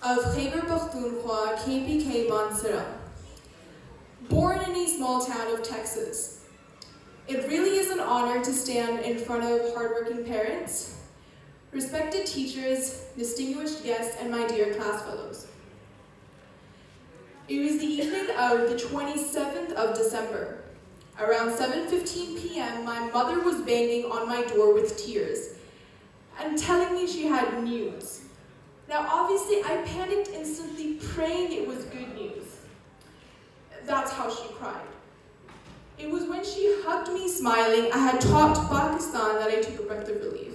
of Khyber Pakhtunkhwa KPK Bansara. Born in a small town of Texas, it really is an honor to stand in front of hardworking parents, respected teachers, distinguished guests, and my dear class fellows. It was the evening of the 27th of December. Around 7:15 p.m., my mother was banging on my door with tears and telling me she had news. Now, obviously, I panicked instantly, praying it was good news. That's how she cried. It was when she hugged me smiling, I had taught Pakistan, that I took a breath of relief.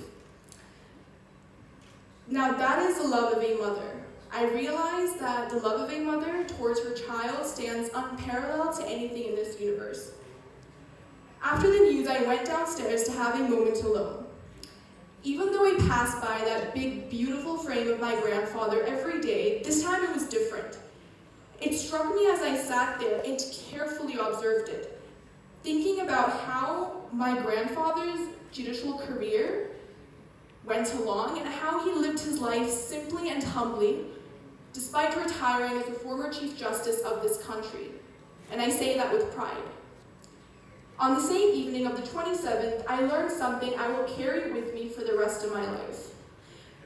Now, that is the love of a mother. I realized that the love of a mother towards her child stands unparalleled to anything in this universe. After the news, I went downstairs to have a moment alone. Even though I passed by that big, beautiful frame of my grandfather every day, this time it was different. It struck me as I sat there and carefully observed it, thinking about how my grandfather's judicial career went along and how he lived his life simply and humbly, despite retiring as the former Chief Justice of this country. And I say that with pride. On the same evening of the 27th, I learned something I will carry with me for the rest of my life.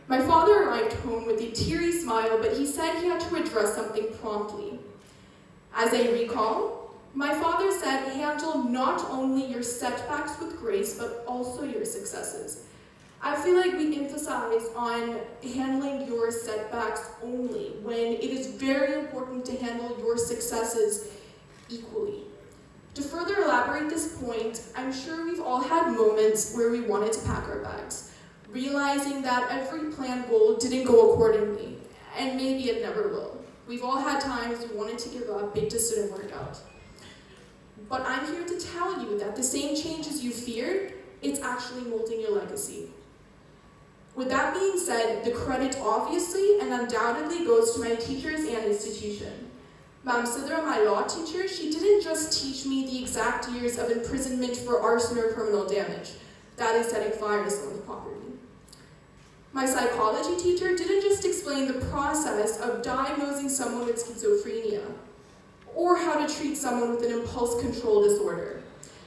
My father arrived home with a teary smile, but he said he had to address something promptly. As I recall, my father said, handle not only your setbacks with grace, but also your successes. I feel like we emphasize on handling your setbacks only, when it is very important to handle your successes equally. To further elaborate this point, I'm sure we've all had moments where we wanted to pack our bags, realizing that every planned goal didn't go accordingly, and maybe it never will. We've all had times we wanted to give up, it just didn't work out. But I'm here to tell you that the same changes you feared, it's actually molding your legacy. With that being said, the credit obviously and undoubtedly goes to my teachers and institution. Ma'am Sidra, my law teacher, she didn't just teach me the exact years of imprisonment for arson or criminal damage. That is setting fire to someone's property. My psychology teacher didn't just explain the process of diagnosing someone with schizophrenia, or how to treat someone with an impulse control disorder.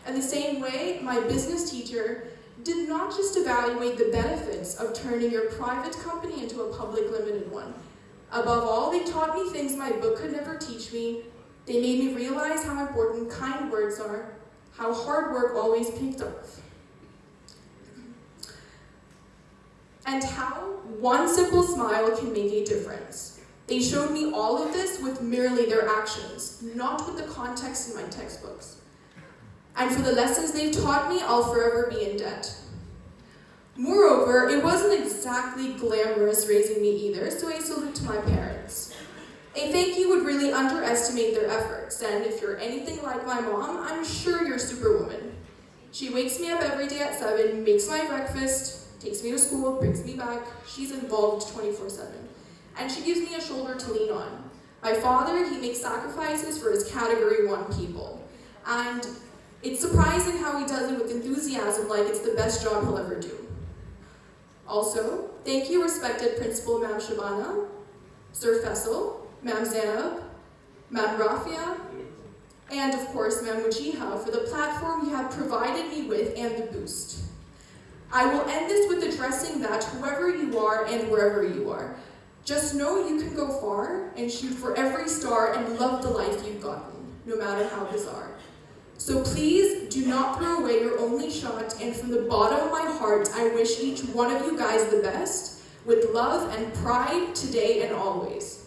In the same way, my business teacher did not just evaluate the benefits of turning your private company into a public limited one. Above all, they taught me things my book could never teach me. They made me realize how important kind words are, how hard work always pays off, and how one simple smile can make a difference. They showed me all of this with merely their actions, not with the context in my textbooks. And for the lessons they've taught me, I'll forever be in debt. Moreover, it wasn't exactly glamorous raising me either, so I salute to my parents. A thank you would really underestimate their efforts, and if you're anything like my mom, I'm sure you're superwoman. She wakes me up every day at 7, makes my breakfast, takes me to school, brings me back. She's involved 24/7. And she gives me a shoulder to lean on. My father, he makes sacrifices for his Category 1 people. And it's surprising how he does it with enthusiasm, like it's the best job he'll ever do. Also, thank you, respected Principal Ma'am Shabana, Sir Faisal, Ma'am Zainab, Ma'am Rafia, and of course, Ma'am Wajiha, for the platform you have provided me with and the boost. I will end this with addressing that whoever you are and wherever you are, just know you can go far and shoot for every star and love the life you've gotten, no matter how bizarre. So please do not throw away your only shot, and from the bottom of my heart, I wish each one of you guys the best, with love and pride today and always.